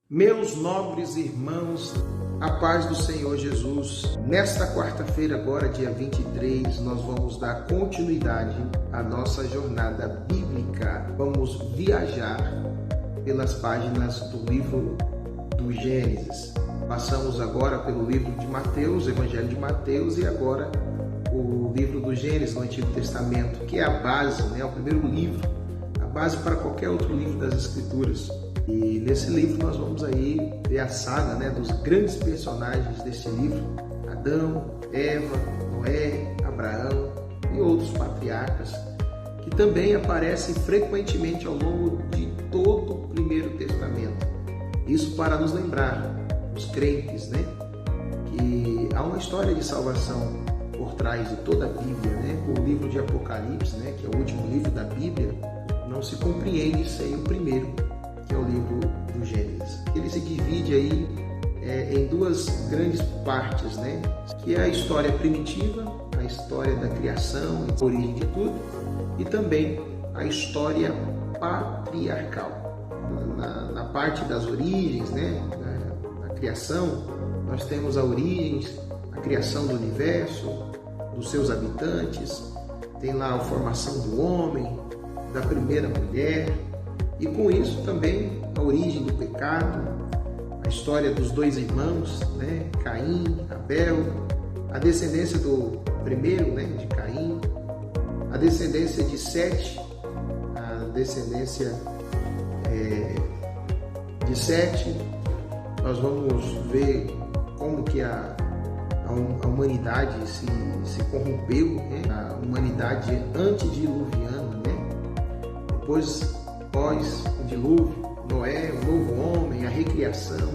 Meus nobres irmãos, a paz do Senhor Jesus. Nesta quarta-feira, agora dia 23, nós vamos dar continuidade à nossa jornada bíblica. Vamos viajar pelas páginas do livro do Gênesis. Passamos agora pelo livro de Mateus, Evangelho de Mateus, e agora o livro do Gênesis no Antigo Testamento, que é a base, o primeiro livro, a base para qualquer outro livro das Escrituras. E nesse livro nós vamos aí ver a saga dos grandes personagens deste livro: Adão, Eva, Noé, Abraão e outros patriarcas que também aparecem frequentemente ao longo de todo o Primeiro Testamento. Isso para nos lembrar, os crentes, que há uma história de salvação por trás de toda a Bíblia. O livro de Apocalipse, que é o último livro da Bíblia, não se compreende sem o primeiro, que é o livro do Gênesis. Ele se divide aí em duas grandes partes, que é a história primitiva, a história da criação, a origem de tudo, e também a história patriarcal. Na parte das origens, da criação, nós temos a origem, a criação do universo, dos seus habitantes, tem lá a formação do homem, da primeira mulher, e com isso também a origem do pecado, a história dos dois irmãos, Caim, Abel, a descendência do primeiro, de Caim, a descendência de Sete, a descendência de Sete. Nós vamos ver como que a humanidade se corrompeu, a humanidade antediluviana, depois pós o dilúvio, Noé, o novo homem, a recriação,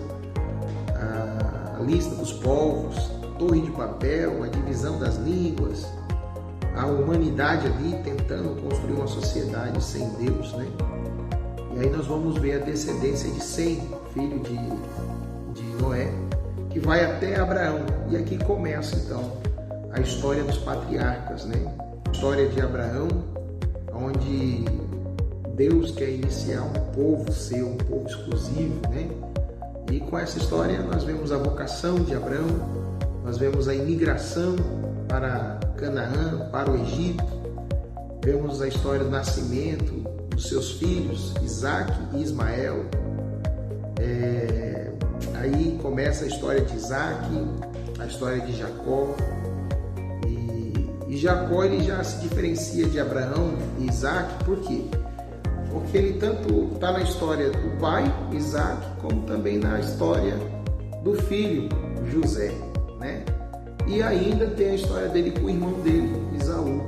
a lista dos povos, a Torre de Babel, a divisão das línguas, a humanidade ali tentando construir uma sociedade sem Deus, E aí nós vamos ver a descendência de Sem, filho de Noé, que vai até Abraão. E aqui começa então a história dos patriarcas, A história de Abraão, onde Deus quer iniciar um povo seu, um povo exclusivo, E com essa história nós vemos a vocação de Abraão, nós vemos a imigração para Canaã, para o Egito, vemos a história do nascimento dos seus filhos, Isaac e Ismael. Aí começa a história de Isaac, a história de Jacó. E Jacó ele já se diferencia de Abraão e Isaac, por quê? Porque ele tanto está na história do pai, Isaac, como também na história do filho, José, E ainda tem a história dele com o irmão dele, Esaú.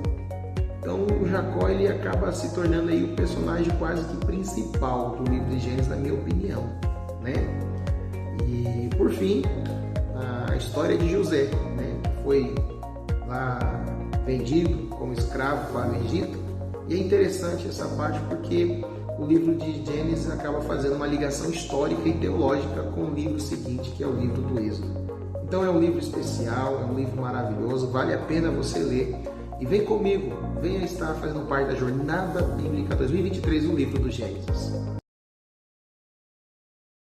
Então o Jacó ele acaba se tornando aí o personagem quase que principal do livro de Gênesis, na minha opinião, E por fim, a história de José, que foi lá vendido como escravo para o Egito. E é interessante essa parte porque o livro de Gênesis acaba fazendo uma ligação histórica e teológica com o livro seguinte, que é o livro do Êxodo. Então é um livro especial, é um livro maravilhoso, vale a pena você ler. E vem comigo, venha estar fazendo parte da Jornada Bíblica 2023, o livro do Gênesis.